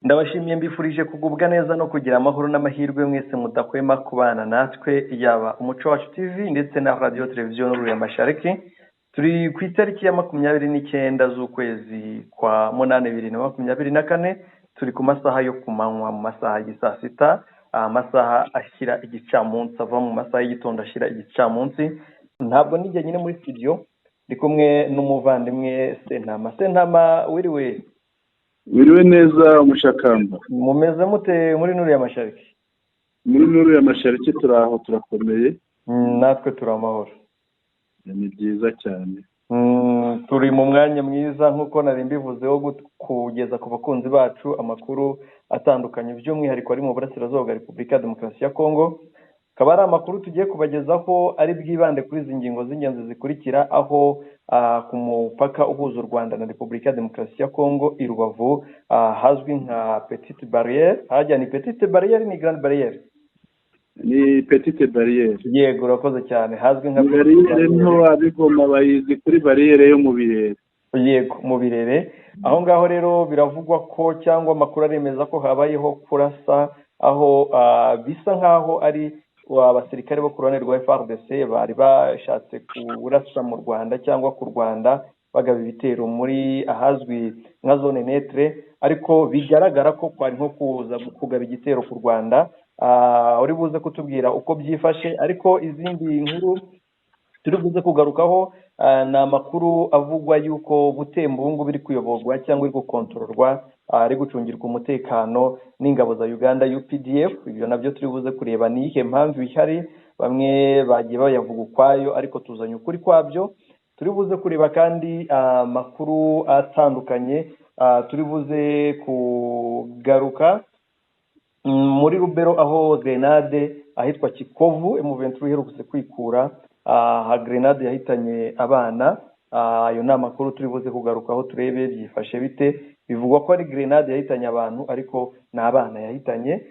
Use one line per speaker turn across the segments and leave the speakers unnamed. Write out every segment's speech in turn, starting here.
ndabashimiye mbifurije kugubwa neza no kugira amahoro n'amahirwe mwese mudahwema kubana natwe yaba Umuco Wacu TV ndetse na radio televiziyo n'Uruya Mashariki. Turi ku itariki ya 29 z'ukwezi kwa 8/2024, turi ku masaha yo kumanywa mu masaha y'isa sita, amasaha ashyira igicamunsi ava mu masaha y'igitondo ashyira igicamunsi. Ntabwo nijye nyine muri studio, ndi kumwe n'umuvandimwe Sentama.
Wiriwe neza Umushakamba.
Mumeze mute muri N'Uruya Mashariki?
Muri N'Uruya Mashariki turaho turakomeye.
Natwe turamahoro.
Ni byiza cyane.
Turi mu mwanya mwiza nkuko nari mbivuzeho kugeza ku bakunzi bacu amakuru atandukanye by'umwihariko ari mu burasirazuba bwa Repubulika ya Demokarasi ya Kongo. Akaba ari amakuru tugiye kubagezaho ari bwibande kuri izi ngingo z'ingenzi zikurikira, aho ku mupaka uhuza u Rwanda na Repubulika ya Demokarasi ya Kongo i Rubavu hazwi nka Petite Barriere. Hajya ni Petite Barriere ni Grande Barriere?
Ni Petite Barriere.
Yego, urakoze cyane. Hazwi nka
Barriere nto abigoma bayizi kuri barriere yo mu Birere.
Yego, mu Birere. Aho ngaho rero biravugwa ko cyangwa amakuru aremeza ko habayeho kurasa, aho bisa nkaho ari abasirikare bo ku ruhande rwa FARDC bari bashatse kurasa mu Rwanda cyangwa ku Rwanda bagaba ibitero muri ahazwi nka zone neutre, ariko bigaragara ko kwari nko kuza kugaba igitero ku Rwanda. Uri buze kutubwira uko byifashe, ariko izindi nkuru turi buze kugarukaho na amakuru avugwa yuko Butembo ubu ngubu biri kuyoborwa cyangwa iri gukontororwa, ari gucungirwa umutekano n'ingabo za Uganda UPDF. Ibyo nabyo turi buze kureba ni ihe mpamvu ihari, bamwe bagiye bayavuga ukwayo ariko tuzanye ukuri kwabyo. Turi buze kureba kandi amakuru atandukanye, turi buze kugaruka muri Rubero aho grenade ahitwa Kikovu M23 iherutse kwikura grenade yahitanye abana. Ayo ni amakuru turi buze kugarukaho turebe byifashe bite. Bivugwa ko ari grenade yahitanye abantu ariko n'abana yahitanye.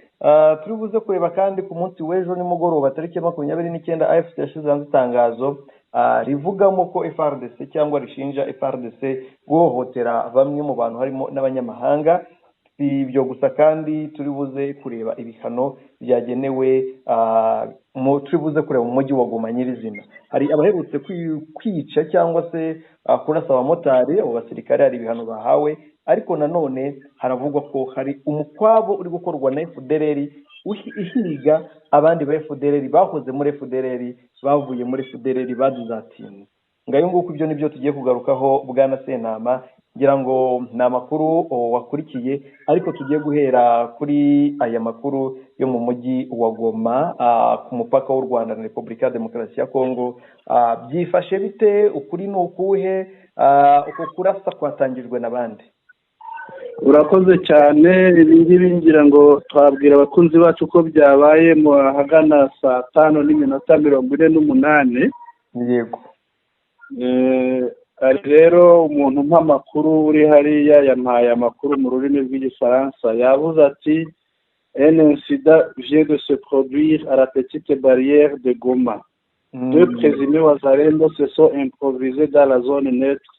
Turi buze kureba kandi ku munsi w'ejo nimugoroba tariki 29 AFC yashize hanze itangazo rivugamo ko FARDC cyangwa rishinja FARDC guhohotera bamwe mu bantu harimo n'abanyamahanga. Si ibyo gusa kandi turi buze kureba ibihano byagenewe turi buze kureba mu mujyi wa Goma nyirizina. Hari abaherutse kwica cyangwa se kurasa abamotari, abo basirikare hari ibihano bahawe, ariko nanone haravugwa ko hari umukwabo uri gukorwa na FDLR ihiga abandi ba FDLR bahoze muri FDLR bavuye muri FDLR baduzatinze. Ngayo nguko ibyo nibyo tugiye kugarukaho bwana Sentama. Ngira ngo ni amakuru wakurikiye, ariko tugiye guhera kuri aya makuru yo mu mujyi wa Goma ku mupaka w'u Rwanda na Repubulika ya Demokarasi ya Kongo. Byifashe bite? Ukuri ni ukuhe? Uko kurasa kwatangijwe n'abandi?
Urakoze cyane. Ibi ngibi ngira ngo twabwira abakunzi bacu ko byabaye mu hagana saa 5:48.
Yego.
Rero umuntu mp'amakuru uri hariya yampaye amakuru mu rurimi rw'igifaransa, yavuze ati un incident vient de se produire à la Petite Barrière de Goma. Deux présumés wazalendo se sont improvisés dans la zone neutre,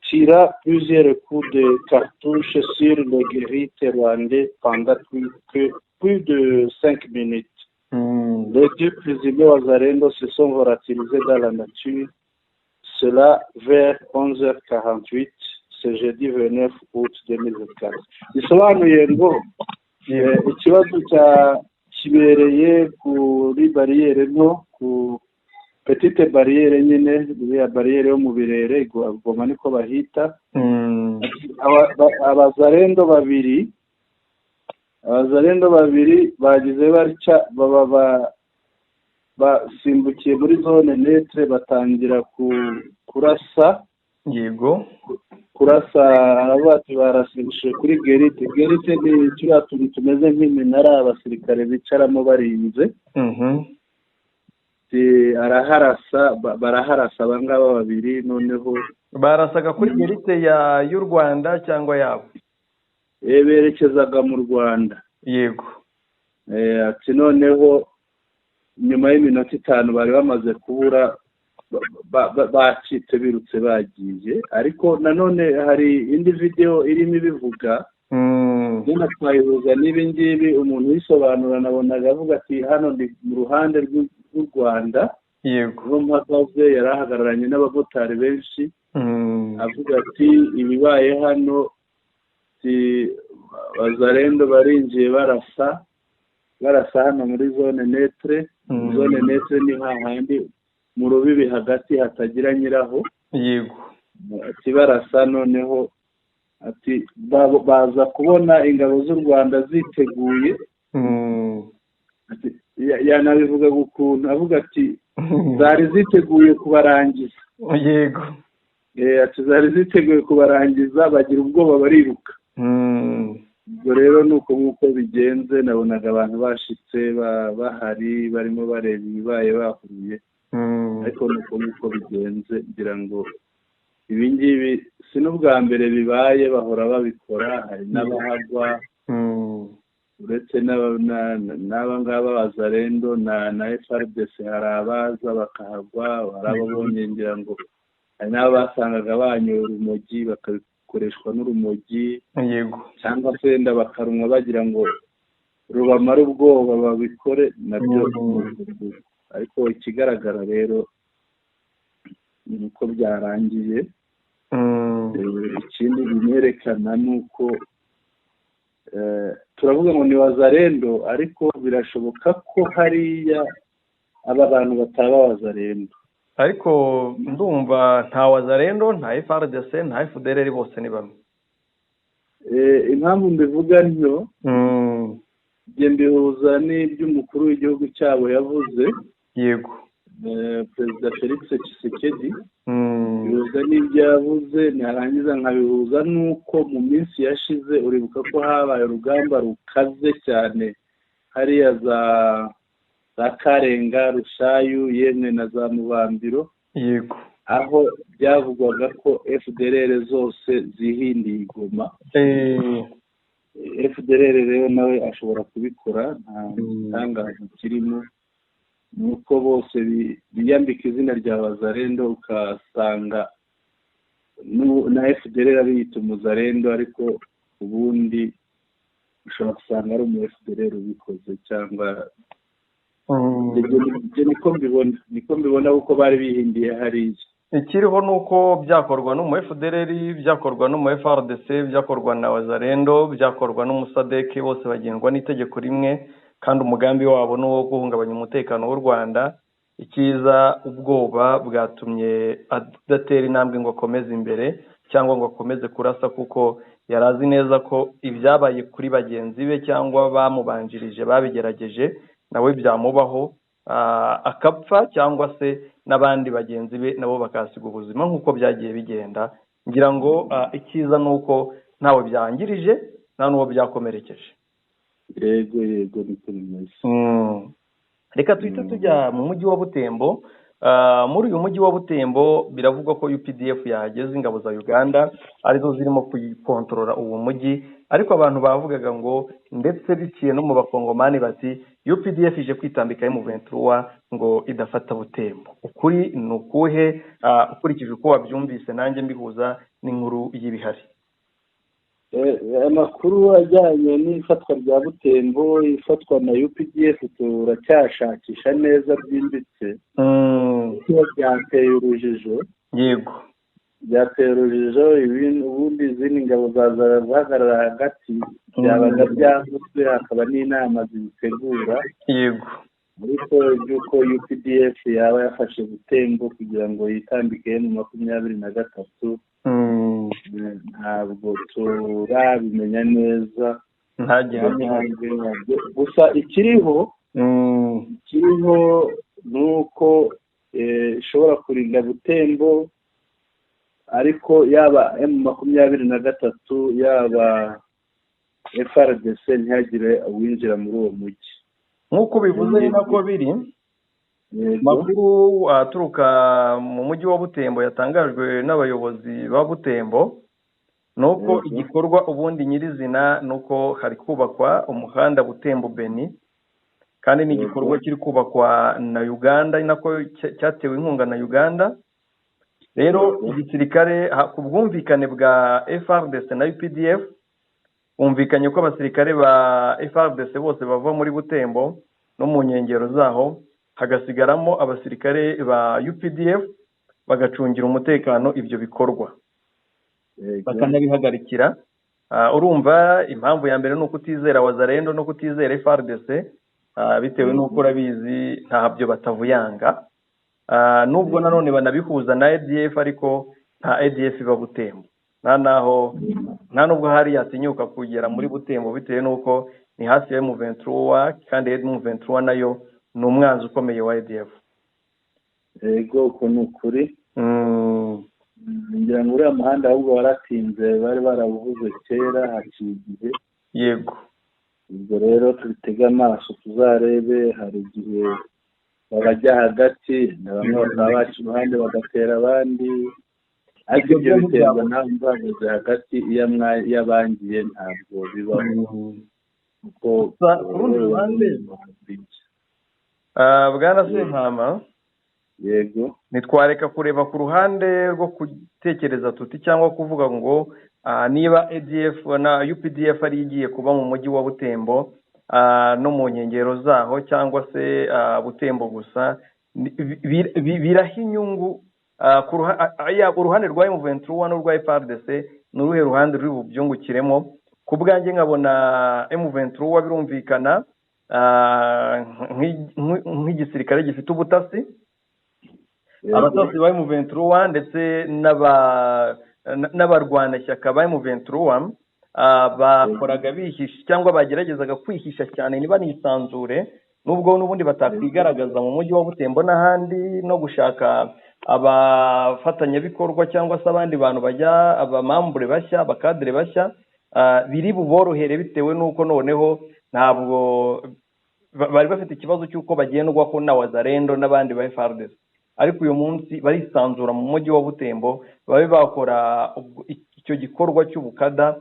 tirant plusieurs coups de cartouche sur le guérite rwandais pendant plus de 5 minutes. Les deux présumés wazalendo se sont volatilisés dans la nature. Cela vers 11h48, ce jeudi 29 août 2024. Bisobanuye ngo ikibazo kibereye kuri barriere nto, ku Petite Barriere nyine, ya barriere yo mu Birere Goma niko bahita. Abazalendo babiri bagize batya basimbukiye muri zone neutre batangira kurasa.
Yego.
Kurasa abati barasimbuje kuri gerite. Gerite ni kiriya tuntu tumeze nk'iminara abasirikare bicaramo barinze. Baraharasa abangaba babiri. Noneho
barasaga kuri gerite y'u Rwanda cyangwa yabo?
Berekezaga mu Rwanda.
Yego.
Ati noneho nyuma y'iminota 5 bari bamaze kubura, bacitse birutse bagiye. Ariko nanone hari indi video irimo ibivuga nyine twayihuza n'ibi ngibi umuntu uyisobanura nabonaga avuga ati hano ndi mu ruhande rw'u Rwanda
yego
niho mpagaze yari ahagararanye n'abamotari benshi avuga ati ibibaye hano Wazalendo barinjiye barasa hano muri zone netre zone netre ni hahandi mu rubibi hagati hatagira nyiraho
yego
ati barasa noneho ati baza kubona ingabo z'u Rwanda ziteguye yanabivuga ukuntu avuga ati zari ziteguye kubarangiza
yego
ati zari ziteguye kubarangiza bagira ubwoba bariruka ubwo rero nuko nk'uko bigenze nabonaga abantu bashitse bahari barimo bareba ibibaye bahuye ariko nuko nk'uko bigenze ngira ngo ibi ngibi si n'ubwa mbere bibaye bahora babikora hari n'abahagwa uretse n'aba ngaba Wazalendo na FARDC hari abaza bakahagwa hari ababonye ngira ngo hari n'abasangaga banyoye urumogi bakabikoreshwa n'urumogi
yego
cyangwa se wenda bakarumwa bagira ngo rubamare ubwoba babikore nabyo ariko ikigaragara rero ni uko byarangiye ikindi binerekana ni uko turavuga ngo ni Wazalendo ariko birashoboka ko hariya aba bantu bataba Wazalendo
ariko ndumva nta Wazalendo nta FARDC nta FDLR bose ni bamwe
impamvu mbivuga ntyo njye mbihuza n'iby'umukuru w'igihugu cyabo yavuze
yego
perezida Felix Tshisekedi bihuza n'ibyo yavuze narangiza nkabihuza n'uko mu minsi yashize uribuka ko habaye urugamba rukaze cyane hariya za Karenga Rushayu yemwe na za Mubambiro
yego
aho byavugwaga ko FDLR zose zihindiye igoma FDLR rero nawe ashobora kubikora nta gitangaza kirimo nuko bose biyambika izina rya Wazalendo ukasanga na FDLR biyita umuzalendo ariko ubundi ushobora gusanga ari umu FDLR ubikoze cyangwa niko mbibona kuko bari bihindiye hariya
ikiriho nuko byakorwa n'umu FDLR byakorwa n'umu FARDC byakorwa na Wazalendo byakorwa n'umusadeke bose bagendwa n'itegeko rimwe kandi umugambi wabo ni uwo guhungabanya umutekano w'u Rwanda ikiza ubwoba bwatumye adatera intambwe ngo akomeze imbere cyangwa ngo akomeze kurasa kuko yarazi neza ko ibyabaye kuri bagenzi be cyangwa bamubanjirije babigerageje nawe byamubaho akapfa cyangwa se n'abandi bagenzi be nabo bakasiga ubuzima nk'uko byagiye bigenda ngira ngo ikiza ni uko ntawe byangirije nta n'uwo byakomerekeje
yego niko bimeze
reka tuhite tujya mu mujyi wa Butembo muri uyu mujyi wa Butembo biravugwa ko UPDF yahageze ingabo za Uganda arizo zirimo kuyikontorora uwo mujyi ariko abantu bavugaga ngo ndetse biciye no mu bakongomani bati UPDF ije kwitambika mu M23 ngo idafata Butembo ukuri ni ukuhe ukurikije uko wabyumvise nanjye mbihuza n'inkuru y'ibihari
amakuru ajyanye n'ifatwa rya Butembo ifatwa na UPDF turacyashakisha neza byimbitse byateye urujijo
yego
byateye urujijo ubundi izindi ngabo zahagarara hagati byabaga byavuzwe hakaba n'inama zibitegura
yego
ariko by'uko UPDF yaba yafashe Butembo kugira ngo yitambike mu 23 ntabwo turabimenya neza
nta gihamya
gusa ikiriho nuko ishobora kurinda Butembo ariko yaba M23 yaba FARDC ntihagire uwinjira muri uwo mujyi
nk'uko bivuze ni nako biri makuru aturuka mu mujyi wa Butembo yatangajwe n'abayobozi ba Butembo nuko igikorwa ubundi nyirizina nuko hari kubakwa umuhanda Butembo Beni kandi ni igikorwa kiri kubakwa na Uganda nako cyatewe inkunga na Uganda rero igisirikare ku bwumvikane bwa FARDC na UPDF humvikanye ko abasirikare ba FARDC bose bava muri Butembo no mu nkengero zaho, hagasigaramo abasirikare ba UPDF bagacungira umutekano ibyo bikorwa bakanabihagarikira. Urumva impamvu ya mbere ni ukutizera Wazalendo no kutizera FARDC, bitewe n'uko urabizi ntabyo batavuyanga, nubwo nanone banabihuza na ADF, ariko nta ADF iba Butembo, nta nubwo hari yatinyuka kugera muri Butembo bitewe n'uko ni hafi ya M23, kandi M23 nayo ni umwanzi ukomeye wa ADF.
Yego, uko ni ukuri. Ngira ngo uriya muhanda ahubwo waratinze, bari barawuvuze kera haciye igihe.
Yego,
ubwo rero tubitega amaso tuzarebe, hari igihe babajya hagati na bamwe bakaba baca uruhande bagatera abandi, ariko ibyo biterwa nawe bahagaze hagati, iyo abangiye ntabwo bibaho. Kuko
urundi ruhande Bwana Sempama,
yego,
ntitwareka kureba ku ruhande rwo gutekereza tuti cyangwa kuvuga ngo niba ADF na UPDF ari igiye kuba mu mujyi wa Butembo no mu nkengero zaho, cyangwa se Butembo gusa, biraha inyungu uruhande rwa M23 n'urwa FARDC, n'uruhe ruhande ruri bubyungukiremo? Ku bwanjye nkabona M23 birumvikana nk'igisirikare gifite ubutasi, abatasi ba M23 ndetse n'abarwanashyaka ba M23 bakoraga bihisha cyangwa bageragezaga kwihisha cyane niba nisanzure, nubwo n'ubundi batakwigaragaza mu mujyi wa Butembo n'ahandi, no gushaka abafatanyabikorwa cyangwa se abandi bantu bajya abamambure bashya, abakadire bashya, biri buborohere bitewe n'uko noneho ntabwo bari bafite ikibazo cy'uko bagendwaho na Wazalendo n'abandi ba FARDC, ariko uyu munsi barisanzura mu mujyi wa Butembo, babe bakora icyo gikorwa cy'ubukada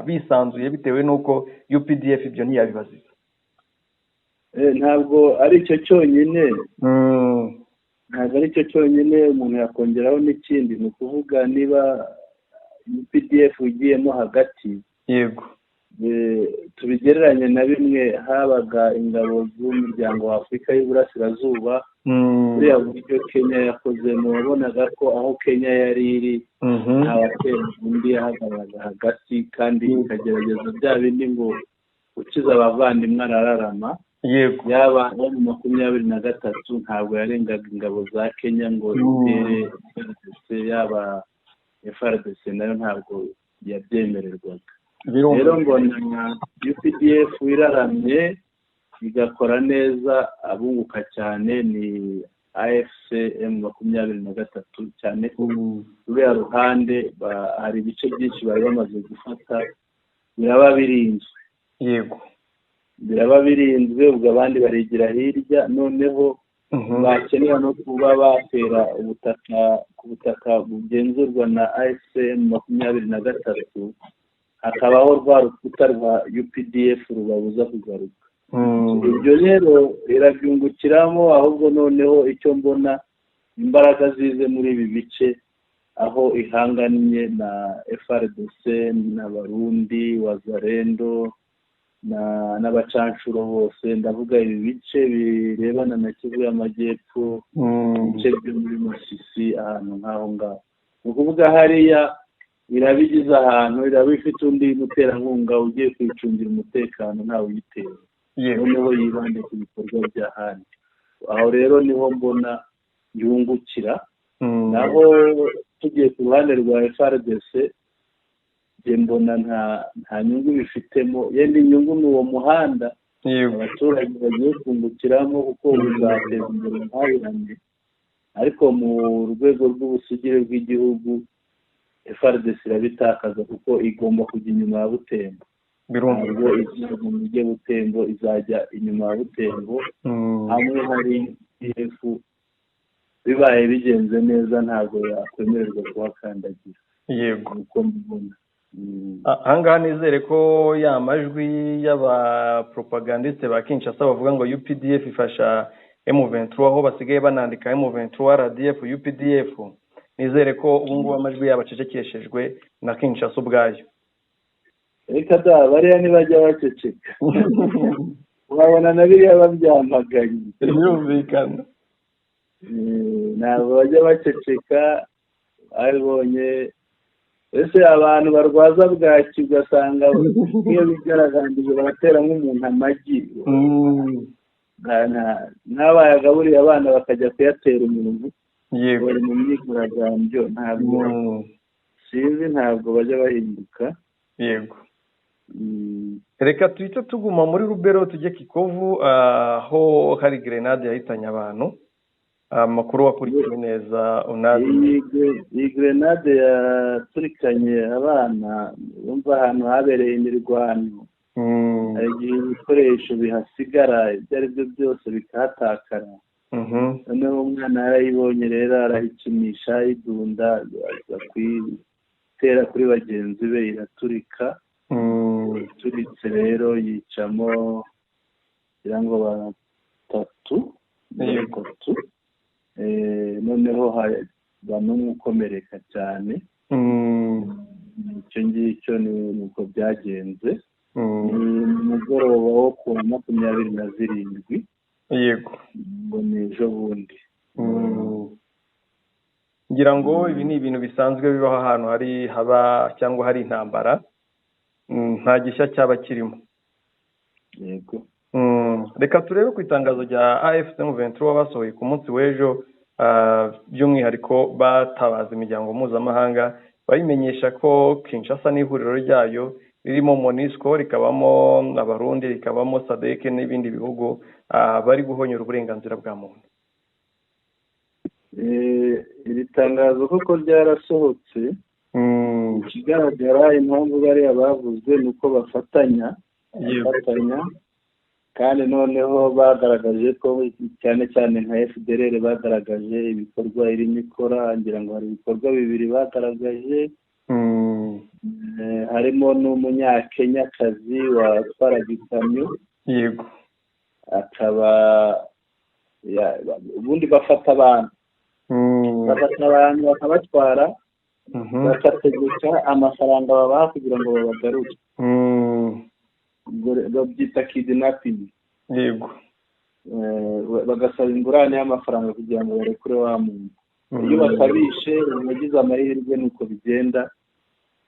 bisanzuye bitewe n'uko UPDF ibyo ntiyabibaziza.
Ntabwo ari cyo cyonyine, ntabwo ari cyo cyonyine, umuntu yakongeraho n'ikindi, ni ukuvuga niba UPDF igiyemo hagati,
yego,
tubigereranye na bimwe habaga ingabo z'umuryango wa Afurika y'Uburasirazuba, buriya buryo Kenya yakozemo, wabonaga ko aho Kenya yari iri ntabatera undi yahagararaga hagati, kandi ikagerageza bya bindi ngo ukiza abavandimwe arararama.
Yego,
yaba M23 ntabwo yarengaga ingabo za Kenya ngo itere FARDC, yaba FARDC nayo ntabwo yabyemererwaga. Rero mbona UPDF iraramye igakora neza, abunguka cyane ni AFC M23, cyane ko ruriya ruhande hari ibice byinshi bari bamaze gufata, biraba birinzwe.
Yego,
biraba birinzwe, ubwo abandi barigira hirya, noneho bakenera no kuba batera ku butaka bugenzurwa na AFC M23, hakabaho rwa rukuta rwa UPDF rubabuza kugaruka. Ibyo rero birabyungukiramo, ahubwo noneho icyo mbona imbaraga zize muri ibi bice aho ihanganye na FARDC n'abarundi, Wazalendo n'abacanshuro bose, ndavuga ibi bice birebana na Kivu y'Amajyepfo, ibice byo muri Masisi, ahantu nk'aho ngaho. Ni ukuvuga hariya irabigize ahantu, iraba ifite undi muterankunga ugiye kwicungira umutekano ntawe uyitera, noneho yibande ku bikorwa by'ahandi. Aho rero niho mbona yungukira. Naho tugiye ku ruhande rwa FARDC, mbona nta nyungu bifitemo, yenda inyungu ni uwo muhanda abaturage bagiye kungukiramo, kuko uzateza imbere ubuhahirane, ariko mu rwego rw'ubusugire bw'igihugu FARDC irabitakaza, kuko igomba kujya inyuma ya Butembo. Ntabwo izajya mu mujyi wa Butembo, izajya inyuma ya Butembo, hamwe hari UPDF bibaye bigenze neza ntabwo yakwemererwa kuhakandagira.
Yego,
uko mbibona.
ahangaha nizere ko ya majwi y'abapropagandiste ba Kinshasa bavuga ngo UPDF ifasha M23, aho basigaye banandika M23 RDF UPDF, nizere ko ubu ngubu amajwi yabacecekeshejwe na Kinshasa ubwayo.
reka da bariya ntibajya baceceka wabona na biriya babyamaganye
birumvikana.
ntabwo bajya baceceka babibonye. ese abantu barwaza bwaki ugasanga iyo bigaragambije baratera nk'umuntu amagi n'abayagaburiye abana bakajya kuyatera umuntu bari mu myigaragambyo. ntabwo sinzi, ntabwo bajya bahinduka.
yego. reka tuhite tuguma muri Rubero tujye Kikovu, aho hari grenade yahitanye abantu. amakuru wakurikiye neza unazi?
iyi grenade yaturikanye abana, bumva ahantu habereye imirwano, hari igihe ibikoresho bihasigara ibyo ari byo byose bikahatakara. noneho umwana yarayibonye rero arayikinisha ayidunda, aza kuyitera kuri bagenzi be iraturika. ituritse rero yicamo kugira ngo batatu. noneho bamwe ukomereka cyane. icyo ngicyo ni uko byagenze. ni umugoroba wo ku wa 27.
yego.
ngo ni ejo bundi.
ngira ngo ibi ni ibintu bisanzwe bibaho ahantu haba cyangwa hari intambara, nta gishya cyaba kirimo.
yego.
reka turebe ku itangazo rya AFC M23 basohoye ku munsi w'ejo, by'umwihariko batabaza imiryango mpuzamahanga bayimenyesha ko Kinshasa n'ihuriro ryayo ririmo MONUSCO, rikabamo Abarundi, rikabamo SADC n'ibindi bihugu bari guhonyora uburenganzira bwa muntu.
iri tangazo koko ryarasohotse. ikigaragara impamvu bariya bavuzwe ni uko bafatanya kandi noneho bagaragaje ko cyane cyane nka FDLR bagaragaje ibikorwa irimo ikora. ngira ngo hari ibikorwa bibiri bagaragaje. harimo n'umunyakenyakazi watwaraga ikamyo.
yego.
akaba ubundi bafata abantu bakabatwara bakategeka amafaranga babaha kugira ngo babagarure. babyita kidnapping.
yego.
bagasaba ingurane y'amafaranga kugira ngo barekure wa muntu. iyo batabishe bagize amahirwe nuko bigenda.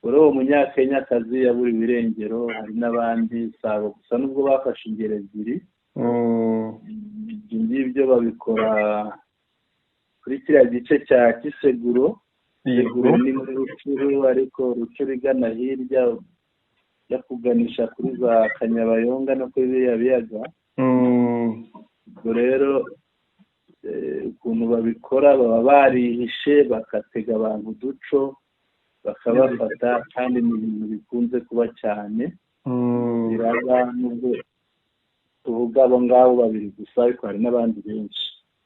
uwo munyakenyakazi yabura ibirengero. hari n'abandi sabo gusa nubwo bafashe ingero ebyiri. ibyo ngibyo babikora kuri kiriya gice cya Kiseguro. Kiseguro ni muri Rucuru, ariko Rucuru igana hirya ya kuganisha kuri za Kanyabayonga no kuri biriya biyaga. ubwo rero ukuntu babikora baba barihishe bagatega abantu uduco bakabafata, kandi ni ibintu bikunze kuba cyane. biraba nubwo tuvuga abo ngabo babiri gusa, ariko hari n'abandi benshi.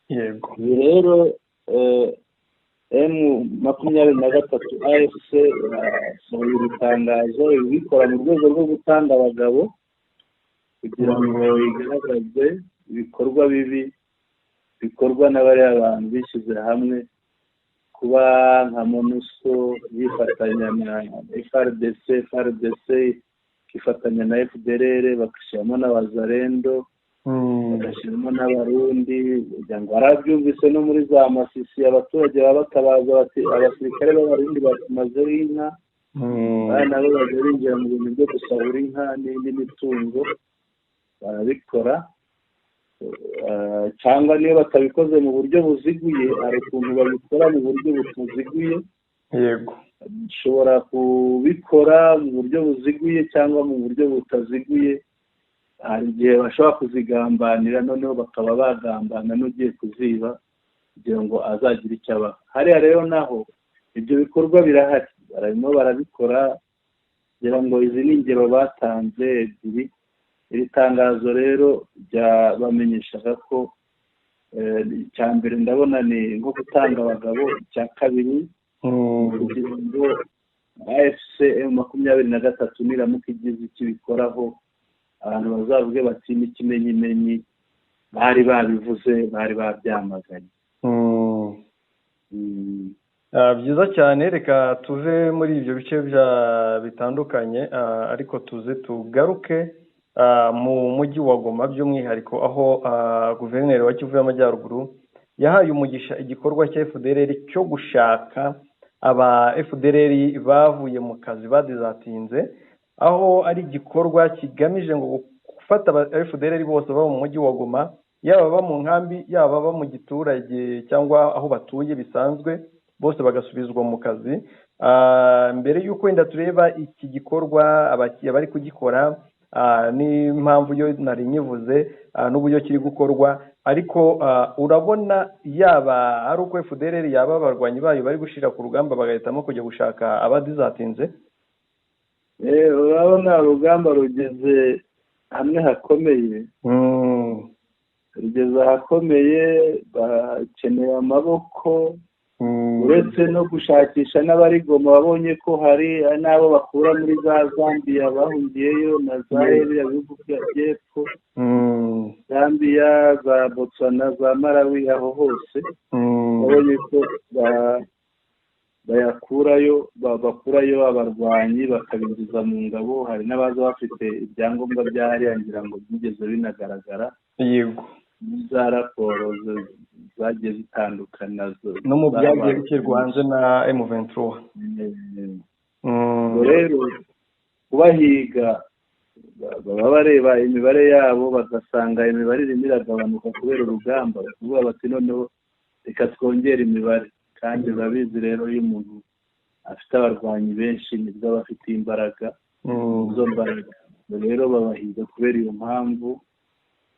yego.
ibi rero M23 AFC yasohoye itangazo ibikora mu rwego rwo gutanga abagabo kugira ngo igaragaze ibikorwa bibi bikorwa n'abariya abantu bishyize hamwe, kuba nka MONUSCO yifatanya na FARDC ikifatanya na FDLR, bagashyiramo n'abazarendo, bagashyiramo n'abarundi. kugira ngo barabyumvise no muri za Masisi abaturage baba batabaza bati abasirikare b'abarundi batumazeho inka. nabo bajya binjira mu bintu byo gusahura inka n'indi mitungo, barabikora. cyangwa niyo batabikoze mu buryo buziguye, hari ukuntu babikora mu buryo butaziguye.
yego.
ushobora kubikora mu buryo buziguye cyangwa mu buryo butaziguye. hari igihe bashobora kuzigambanira, noneho bakaba bagambana n'ugiye kuziba kugira ngo azagire icyo abaha. hariya rero naho ibyo bikorwa birahari, barimo barabikora. kugira ngo izi ni ingero batanze ebyiri. iri tangazo rero ryabamenyeshaga ko icya mbere ndabona ni nko gutanga abagabo. icya kabiri kugira ngo AFC M23 niramuka igize icyo ibikoraho, abantu bazavuge bati n'ikimenyimenyi bari babivuze, bari babyamaganye.
Byiza cyane, reka tuve muri ibyo bice bitandukanye, ariko tuze tugaruke mu mujyi wa Goma by'umwihariko aho guverineri wa Kivu y'Amajyaruguru yahaye umugisha igikorwa cya FDLR cyo gushaka aba FDLR bavuye mu kazi badizatinze, aho ari igikorwa kigamije ngo gufata aba FDLR bose baba mu mujyi wa Goma, yaba baba mu nkambi, yaba baba mu giturage cyangwa aho batuye bisanzwe, bose bagasubizwa mu kazi. Mbere y'uko wenda tureba iki gikorwa abakiriya bari kugikora n'impamvu yo nari nyivuze n'uburyo kiri gukorwa, ariko urabona yaba ari uko FDLR yaba abarwanyi bayo bari gushira ku rugamba bagahitamo kujya gushaka abadizatinze.
Urabona urugamba rugeze hamwe hakomeye, rugeze ahakomeye, bakeneye amaboko, uretse no gushakisha n'abari Goma babonye ko hari n'abo bakura muri za Zambia bahungiyeyo na za bihugu by'epfo, Zambia, za Botswana, za Malawi, aho hose babonye ko bakurayo abarwanyi bakabinjiza mu ngabo. Hari n'abaza bafite ibyangombwa bya hariya, ngira ngo byigeze binagaragara
yego
za raporo zagiye zitandukana
no mu byagiye bishyirwa hanze na M23.
Rero kubahiga baba bareba imibare yabo bagasanga imibare irimo iragabanuka kubera urugamba, kuvuga bati noneho reka twongere imibare, kandi babizi rero iyo umuntu afite abarwanyi benshi nibwo aba afite imbaraga. Izo mbaraga rero babahiga kubera iyo mpamvu.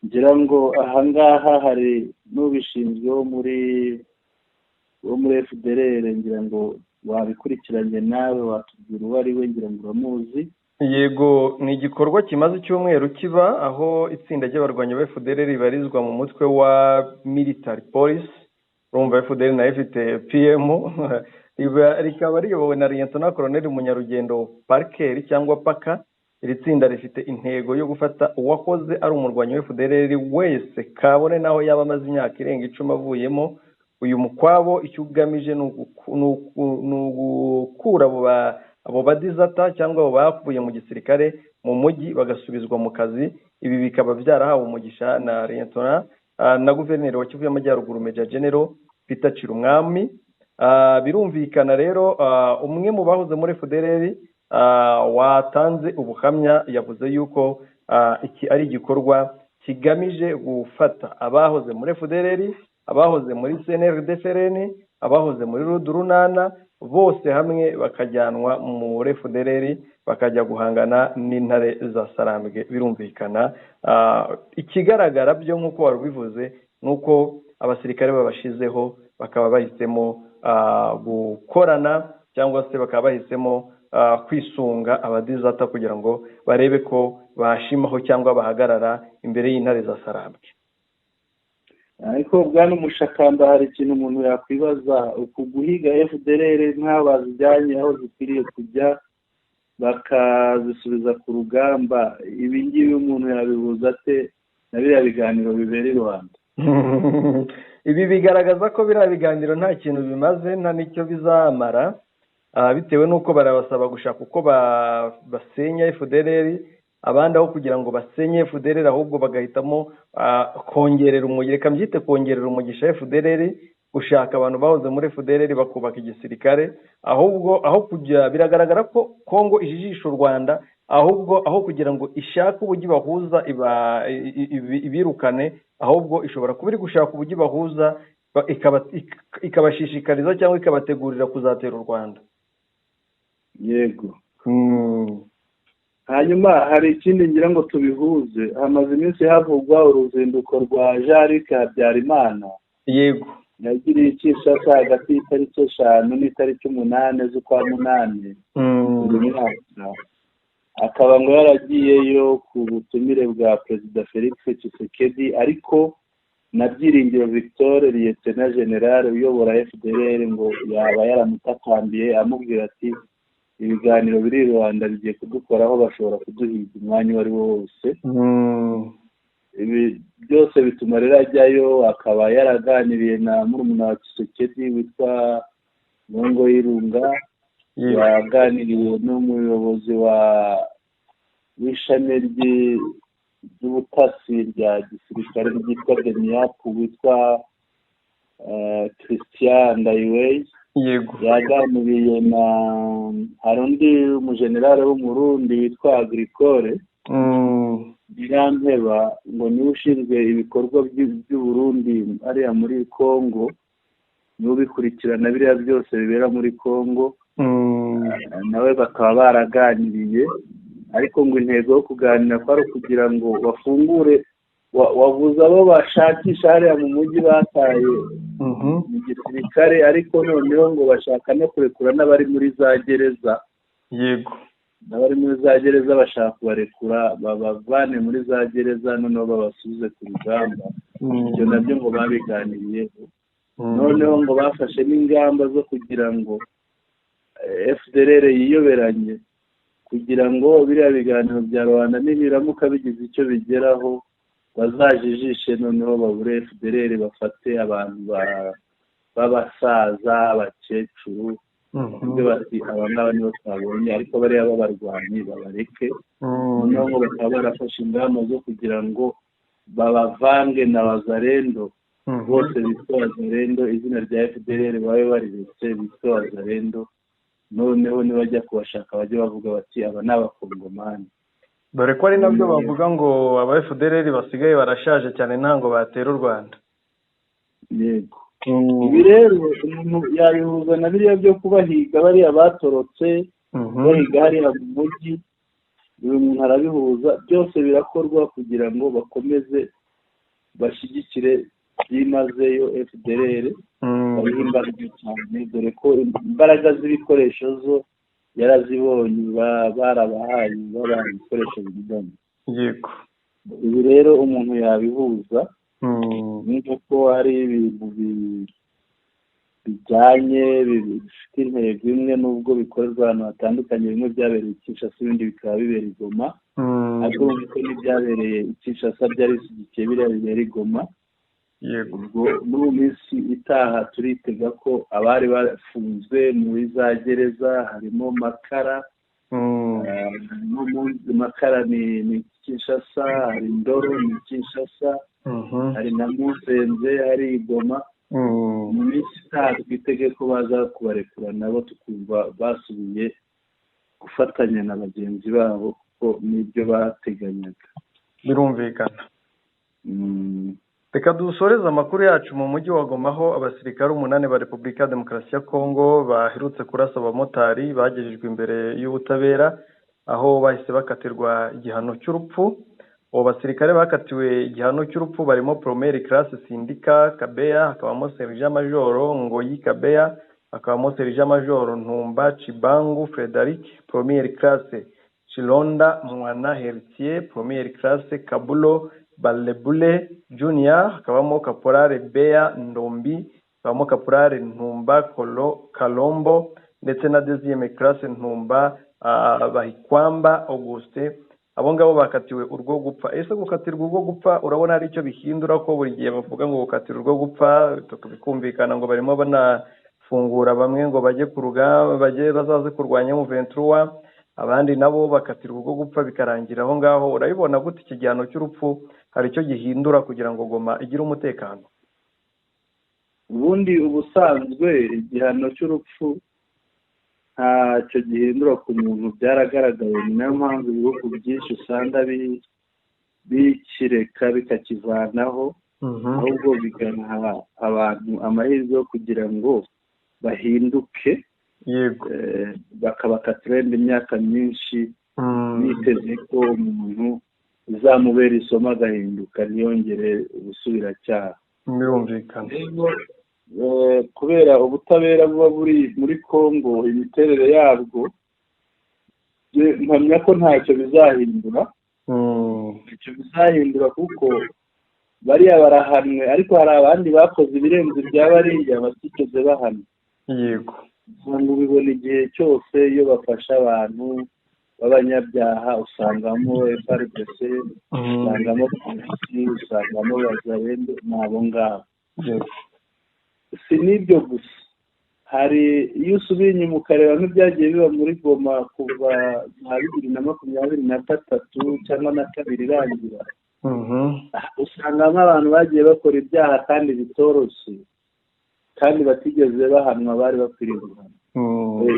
Ngira ngo ahangaha hari n'ubishinzwe wo muri FDLR, ngira ngo wabikurikiranye nawe watubwira uwo ari we, ngira ngo uramuzi.
Yego, ni igikorwa kimaze icyumweru kiba, aho itsinda ry'abarwanyi ba FDLR ribarizwa mu mutwe wa military police. Urumva FDLR nayo ifite PM rikaba riyobowe na Lieutenant Colonel Munyarugendo Parker cyangwa Paka. Iri tsinda rifite intego yo gufata uwakoze ari umurwanyi wa FDLR wese kabone naho yaba amaze imyaka irenga 10 avuyemo. Uyu mukwabo icyo ugamije ni ugukura abo badizata cyangwa abo bavuye mu gisirikare mu mujyi bagasubizwa mu kazi. Ibi bikaba byarahawe umugisha na Lieutenant na guverineri wa Kivu y'Amajyaruguru Major General Peter Chirumwami. Birumvikana rero umwe mu bahoze muri FDLR watanze ubuhamya yavuze yuko iki ari igikorwa kigamije gufata abahoze muri FDLR, abahoze muri CNRD-FRN, abahoze muri Rudurunana, bose hamwe bakajyanwa muri FDLR bakajya guhangana n'intare za Sarambwe. Birumvikana ikigaragara byo nk'uko warubivuze nuko abasirikare babashizeho bakaba bahisemo gukorana cyangwa se bakaba bahisemo kwisunga abadizata kugira ngo barebe ko bashimaho cyangwa bahagarara imbere y'intare za Sarambwe.
Ariko bwana Mushakamba, hari ikintu umuntu yakwibaza, uku guhiga FDLR nk'aho bazijyanye aho zikwiriye kujya bakazisubiza ku rugamba, ibi ngibi umuntu yabibuza ate na biriya biganiro bibera i Rwanda?
Ibi bigaragaza ko biriya biganiro nta kintu bimaze, nta n'icyo bizamara, bitewe n'uko barabasaba gushaka uko basenya FDLR, abandi aho kugira ngo basenye FDLR ahubwo bagahitamo kongerera umugisha, reka mbyite kongerera umugisha FDLR, gushaka abantu bahoze muri FDLR bakubaka igisirikare. Ahubwo aho kujya, biragaragara ko Kongo ijijisha u Rwanda, ahubwo aho kugira ngo ishaka uburyo bahuza ibirukane, ahubwo ishobora kuba iri gushaka uburyo bahuza ikabashishikariza cyangwa ikabategurira kuzatera u Rwanda.
Yego. Hanyuma hari ikindi ngira ngo tubihuze, hamaze iminsi havugwa uruzinduko rwa Jean-Luc Habyarimana.
Yego.
Yagiriye Kinshasa hagati y'itariki 5 n'itariki 8 z'ukwa munani. Akaba ngo yaragiyeyo ku butumire bwa Perezida Felix Tshisekedi, ariko na Byiringiro Victor Lieutenant General uyobora FDLR ngo yaba yaramutakambiye amubwira ati ibiganiro biri i Rwanda bigiye kudukoraho, bashobora kuduhiga umwanya uwo ari wo wose. Ibi byose bituma rero ajyayo, akaba yaraganiriye na murumuna wa Tshisekedi witwa Ngongo y'Irunga yaganiriye n'umuyobozi w'ishami ry'ubutasi rya gisirikare ryitwa Demiapu witwa Christian Ndayiweye.
Yego.
Yaganiriye na hari undi umujenerali w'umurundi witwa Agricole Biranteba, ngo niwe ushinzwe ibikorwa by'Uburundi ariya muri Congo, niwe ubikurikirana biriya byose bibera muri Congo. Nawe bakaba baraganiriye, ariko ngo intego yo kuganira kwari kugira ngo bafungure wavuze abo bashakisha hariya mu mujyi bataye mu gisirikare, ariko noneho ngo bashaka no kurekura n'abari muri za gereza.
Yego.
N'abari muri za gereza bashaka kubarekura babavane muri za gereza, noneho babasubize ku rugamba. Ibyo nabyo ngo babiganiriyeho. Noneho ngo bafashe n'ingamba zo kugira ngo FDLR yiyoberanye, kugira ngo biriya biganiro bya Rwanda nibiramuka bigize icyo bigeraho bazajijishe, noneho babure FDLR bafate abantu b'abasaza, abakecuru, ibyo bati aba ngaba nibo twabonye, ariko bariya b'abarwanyi babareke. Noneho ngo bakaba barafashe ingamba zo kugira ngo babavange na Wazalendo, bose bitwa Wazalendo, izina rya FDLR babe bariretse bitwa Wazalendo. Noneho nibajya kubashaka bajye bavuga bati aba ni abakongomani.
Dore ko ari nabyo bavuga ngo aba FDLR basigaye barashaje cyane ntango batera u Rwanda.
Yego. Ibi rero umuntu yabihuza na biriya byo kubahiga bariya batorotse, bahiga hariya mu mujyi. Uyu muntu arabihuza, byose birakorwa kugira ngo bakomeze bashyigikire byimazeyo FDLR. Imbaraga cyane, dore ko imbaraga z'ibikoresho zo yarazibonye, barabahaye ibikoresho binyuranye.
Yego.
Ibi rero umuntu yabihuza nk'uko hari ibintu bijyanye bifite intego imwe, nubwo bikorerwa ahantu hatandukanye. Bimwe byabereye i Kinshasa, ibindi bikaba bibera i Goma, ariko ko n'ibyabereye i Kinshasa byari bishyigikiye biriya bibera i Goma.
Yego.
Muri minsi itaha turitega ko abari bafunzwe muri za gereza harimo Makara, Makara ni Kinshasa, hari Ndoro ni Kinshasa, hari na Muzenze, hari Goma. Mu minsi itaha twitege ko baza kubarekura nabo, tukumva basubiye gufatanya na bagenzi babo, kuko n'ibyo bateganyaga.
Birumvikana. Reka dusoreze amakuru yacu mu mujyi wa Goma, aho abasirikare 8 ba Repubulika ya Demokarasi ya Kongo baherutse kurasa abamotari bagejejwe imbere y'ubutabera, aho bahise bakatirwa igihano cy'urupfu. Abo basirikare bakatiwe igihano cy'urupfu barimo Promere Classe Sindika Kabeya, hakabamo Sergeant Major Ngoyi Kabeya, hakabamo Sergeant Major Ntumba Chibangu Frederic, Promere Classe Chilonda Mwana Heritier, Promere Classe Kabulo Balebule Junior, hakabamo Kaporare Bea Ndombi, hakabamo Kaporare Ntumba Kalombo, ndetse na deuxième classe Ntumba Bahikwamba Auguste. Abo ngabo bakatiwe urwo gupfa. Ese gukatirwa urwo gupfa urabona ari cyo bihindura, ko buri gihe bavuga ngo gukatirwa urwo gupfa, tukumvikana ngo barimo banafungura bamwe ngo bajye ku rugamba, bazaze kurwanya mu 23, abandi nabo bakatirwa urwo gupfa bikarangira aho ngaho. Urabibona gute iki gihano cy'urupfu hari cyo gihindura kugira ngo Goma igire umutekano?
Ubundi ubusanzwe igihano cy'urupfu ntacyo gihindura ku muntu, byaragaragaye. Ni nayo mpamvu ibihugu byinshi usanga bikireka bikakivanaho, ahubwo bigana abantu amahirwe yo kugira ngo bahinduke.
Yego.
Bakabakatira imyaka myinshi, biteze ko umuntu uzamubera isomo agahinduka, ntiyongere gusubiracyaha.
Birumvikana.
Kubera ubutabera buba buri muri Congo, imiterere yabwo, mpamya ko ntacyo bizahindura. Icyo bizahindura kuko bariya barahanwe, ariko hari abandi bakoze ibirenze bya bariya batigeze bahanwa.
Yego.
Usanga ubibona igihe cyose iyo bafashe abantu b'abanyabyaha, usangamo FARDC, usangamo polisi, usangamo Wazalendo, n'abo ngabo. Si n'ibyo gusa, hari iyo usubiye inyuma ukareba nk'ibyagiye biba muri Goma kuva na 2023 cyangwa na 2 irangira, usangamo abantu bagiye bakora ibyaha kandi bitoroshye kandi batigeze bahanwa bari bakwiriye guhanwa.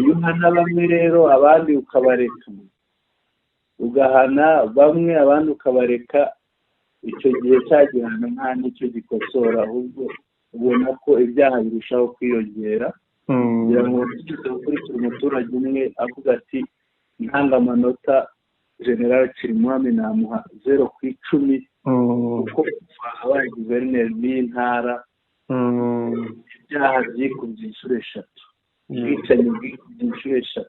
Iyo uhana bamwe rero abandi ukabareka, ugahana bamwe abandi ukabareka, icyo gihe cya gihano nta n'icyo gikosora, ahubwo ubona ko ibyaha birushaho kwiyongera. kugira ngo tugeze gukurikira umuturage umwe avuga ati ntangamanota General Chirimwami namuha 0/10 kuko abaye guverineri w'intara, ibyaha byikubye inshuro 3, ubwicanyi bwikubye inshuro 3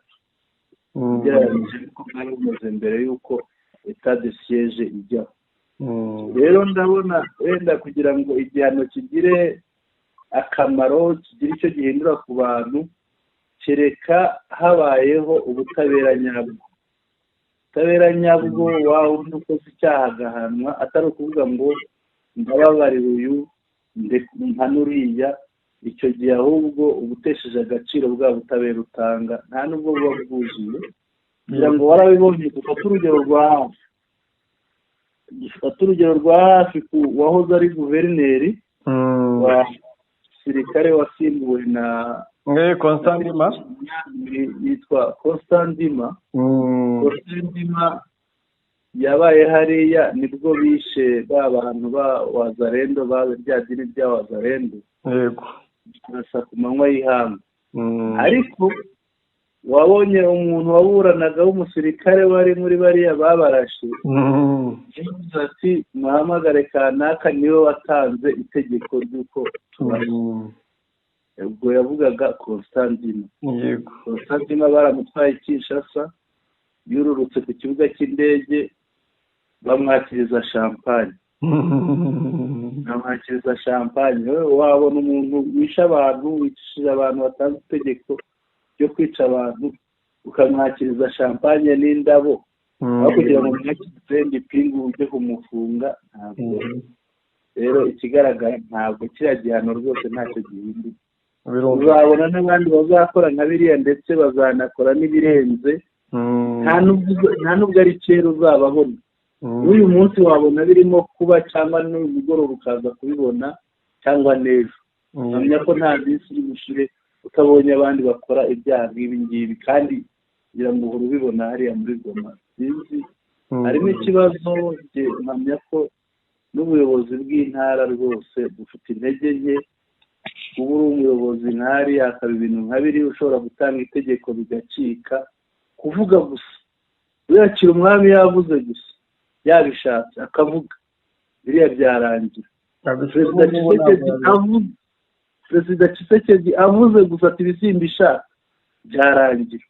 byarangije ko bwari bumeze mbere y'uko etat de siège ijyaho. Rero ndabona wenda kugira ngo igihano kigire akamaro, kigira icyo gihindura ku bantu, kereka habayeho ubutabera nyabwo. Ubutabera nyabwo wawe ukoze icyaha agahanwa, atari ukuvuga ngo ndababarira uyu nkanuriya, icyo gihe ahubwo ubutesheje agaciro bwa butabera utanga nta nubwo buba bwuzuye. kugira ngo warabibonye, dufate urugero rwa hafi ku wahoze ari guverineri wa sirikare wasimbuwe na
Constantima,
yitwa Constantima. Yabaye hariya nibwo bishe ba bantu ba Wazalendo, rya dini rya Wazalendo,
yego,
barasa ku manywa y'ihanga. Ariko wabonye umuntu waburanaga w'umusirikare wari muri bariya babarashe, yavuze ati muhamagare kanaka niwe watanze itegeko ry'uko tubashe. Ubwo yavugaga Constantima.
yego,
Constantima baramutwaye Kinshasa, yururutse ku kibuga cy'indege, bamwakiriza champagne. Wabona umuntu wisha abantu, wicishije abantu batanze itegeko ryo kwica abantu, ukamwakiriza champagne n'indabo, aho kugira ngo mwakirize ipingu ujye kumufunga. Ntabwo rero ikigaragara ntabwo kiriya gihano rwose ntacyo gihinduka. Uzabona n'abandi bazakora nka biriya, ndetse bazanakora n'ibirenze. nta nubwo ari kera uzababona. n'uyu munsi wabona birimo kuba, cyangwa n'uyu mugoroba ukaza kubibona, cyangwa n'ejo. Mpamya ko nta minsi iri bushire utabonye abandi bakora ibyaha nk'ibi ngibi, kandi kugira ngo uhore ubibona hariya muri Goma. Harimo ikibazo, mpamya ko n'ubuyobozi bw'intara rwose bufite intege nke. Uba uri umuyobozi nk'ari, hakaba ibintu nka biri, ushobora gutanga itegeko bigacika, kuvuga gusa. Uyakira umwami yavuze gusa, yabishatse akavuga, biriya byarangira. Perezida Tshisekedi avuze gusa ati bisimbisha, byarangira.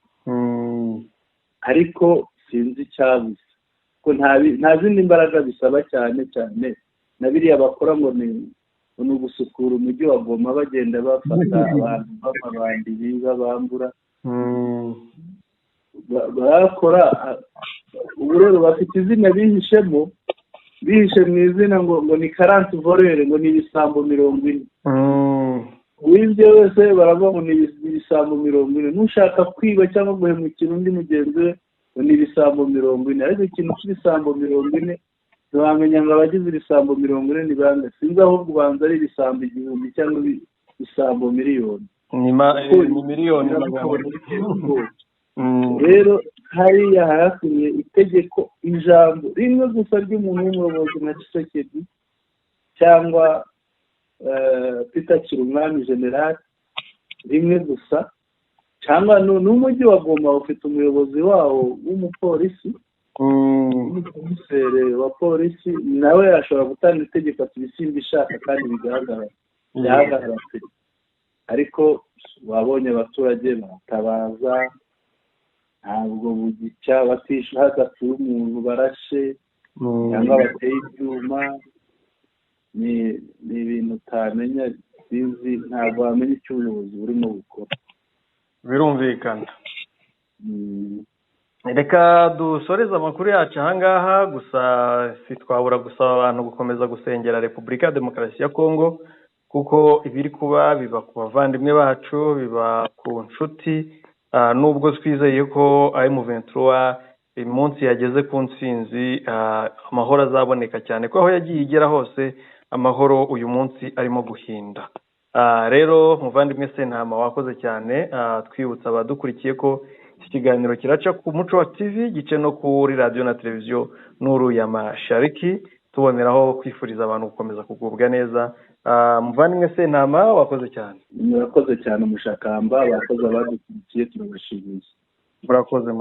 Ariko sinzi icyabuze, ko nta zindi mbaraga bisaba cyane cyane na biriya bakora ngo ni ugusukura umujyi wa Goma, bagenda bafata abantu b'amabandi biba bambura. Barakora ubu rero, bafite izina bihishemo, bihishe mu izina ngo ni 40 volere, ngo ni ibisambo 40. Uwibye wese baravuga ngo ni ibisambo 40. Nushaka kwiba cyangwa guhemukira undi mugenzi we, ngo ni ibisambo 40. Ariko ikintu cy'ibisambo 40 ntiwamenya ngo abagize ibisambo 40 ni bande. Sinzi ahubwo ubanza ari ibisambo 1000 cyangwa ibisambo miliyoni.
ni miliyoni.
Rero hariya harakwiriye itegeko, ijambo rimwe gusa ry'umuntu w'umuyobozi nka Tshisekedi cyangwa Peter Chirimwami General, rimwe gusa. Cyangwa n'umujyi wa Goma ufite umuyobozi wawo w'umupolisi, umukomiseri wa polisi, nawe ashobora gutanga itegeko ati bisimba ishaka kandi bigaragara. Ariko wabonye abaturage baratabaza, ntabwo bugicya batisha hadatuye umuntu barashe cyangwa bateye ibyuma. Ni ibintu utamenya, sinzi, ntabwo wamenya icyo ubuyobozi burimo gukora.
Birumvikana. Reka dusoreze amakuru yacu ahangaha, gusa sitwabura gusaba abantu gukomeza gusengera Repubulika ya Demokarasi ya Kongo kuko ibiri kuba biba ku bavandimwe bacu, biba ku nshuti, nubwo twizeye ko M23 uyu munsi yageze ku ntsinzi, amahoro azaboneka cyane ko aho yagiye igera hose amahoro uyu munsi arimo guhinda. Rero muvandimwe Sentama wakoze cyane, twibutsa abadukurikiye ko iki kiganiro kiraca ku Muco wa TV, gice no kuri radio na televiziyo Nuru ya Mashariki, tuboneraho kwifuriza abantu gukomeza kugubwa neza. Muvandimwe Sentama wakoze cyane.
Murakoze cyane Mushakamba, abakozi abadukurikiye turabashimiye.
Murakoze.